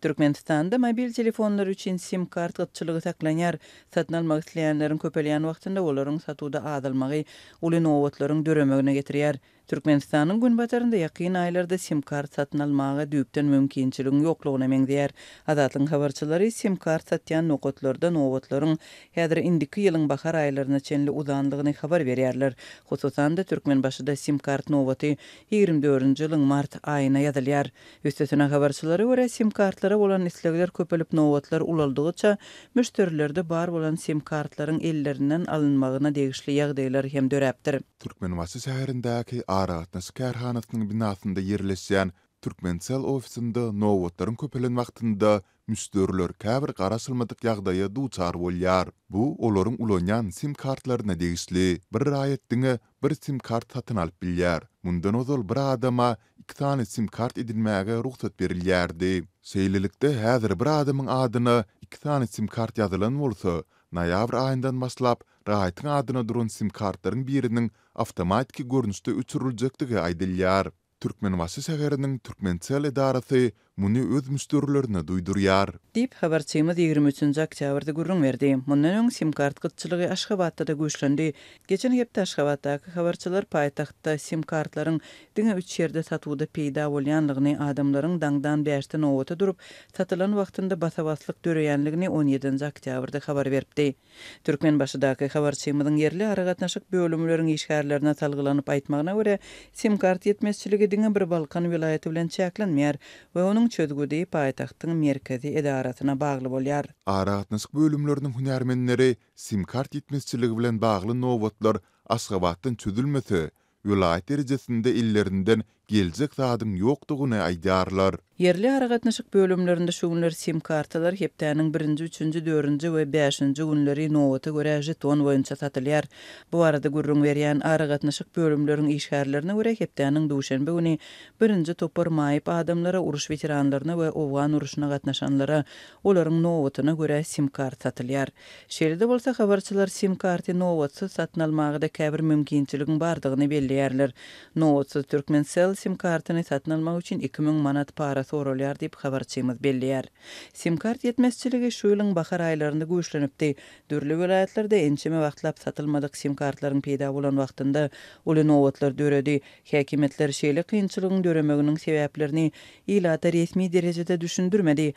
Türkmenistanda mobil telefonlar üçün sim kart gatçylygy saklanýar. Satyn almak isleýänleriň köpelýän wagtynda olaryň satuwda azalmagy uly nowatlaryň döremegine getirýär. Türkmenistanyň günbatarynda ýakyn aýlarda sim kart satyn almaga düýpden mümkinçiligiň ýoklugyna meňzeýär. Adatlyň habarçylary sim kart satýan nowatlarda nowatlaryň häzir indiki ýylyň bahar aýlaryna çenli uzanlygyny habar berýärler. Hususan da Türkmenbaşyda sim kart nowaty 24-nji ýylyň mart aýyna ýazylýar. Üstesine habarçylary görä sim kartlara bolan islegler köpelip nowatlar ulaldygyça müşterilerde bar bolan sim kartlaryň ellerinden alınmagyna degişli ýagdaýlar hem döräpdir. Türkmenbaşy şäherindäki Aratnaş kärhanasynyň binasynda ýerleşýän Türkmencell ofisinde nowatlaryň köpelen wagtynda müşteriler käbir garaşylmadyk ýagdaýa duçar bolýar. Bu olaryň ulanýan sim kartlaryna degişli bir raýatdyňe bir sim kart satyn alyp bilýär. Mundan ozal bir adama 2 tane sim kart edilmäge ruhsat berilýärdi. Şeýlelikde häzir bir adamyň adyna 2 tane sim kart ýazylan bolsa, noýabr aýyndan başlap raýatyň adyna duran sim kartlaryň biriniň awtomatik görnüşde öçüriljekdigi aýdylýar. Türkmenbaşy şäheriniň Türkmencell edarasy muny öz müşterilerine duýdurýar. Dip habarçymyz 23-nji oktýabrda gurrun berdi. Mundan öň sim kart gatçylygy Aşgabatda da güýçlendi. Geçen hepde Aşgabatdaky habarçylar paýtagtda sim kartlaryň diňe 3 ýerde satywda peýda bolýanlygyny, adamlaryň daňdan bäşde nowata durup satylan wagtynda basabaslyk döreýänligini 17-nji oktýabrda habar berdi. Türkmenbaşydaky habarçymyzyň yerli aragatnaşyk bölümleriň işgärlerine salgylanyp aýtmagyna görä, sim kart ýetmezçiligi diňe bir Balkan vilayaty bilen çäklenmeýär we onuň çözgüdi paýtagtyň merkezi edarasyna bagly bolýar. Aratnaşyk bölümleriniň hünärmenleri sim kart ýetmezçiligi bilen bagly nowatlar Aşgabatdan çözülmese, vilayet derejesinde illerinden geljek zadyň ýokdugyny aýdýarlar. Yerli aragatnaşyk bölümlerinde şu günler sim kartalar hepdäniň 1-nji, 3-nji, 4-nji we 5-nji günleri nowata görä jeton boýunça satylýar. Bu arada gurrun berýän aragatnaşyk bölümleriň işgärlerine görä hepdäniň duşanbe güni 1-nji topar maýyp adamlara, uruş veteranlaryna we owgan uruşyna gatnaşanlara olaryň nowatyna görä sim kart satylýar. Şeýle bolsa habarçylar sim karty nowatsy satyn almagyda käbir mümkinçiligiň bardygyny belliýärler. Nowatsyz Türkmencell sim kartyny satyn almak üçin 2000 manat para sorulýar diýip habarçymyz belliýär. Sim kart ýetmezçiligi şu ýylyň bahar aýlarynda güýçlenipdi. Dürli vilayatlarda ençeme wagtlap satylmadyk sim kartlaryň peýda bolan wagtynda uly nowatlar döredi. Häkimetler şeýle kynçylygyň döremeginiň sebäplerini ilata resmi derejede düşündirmedi.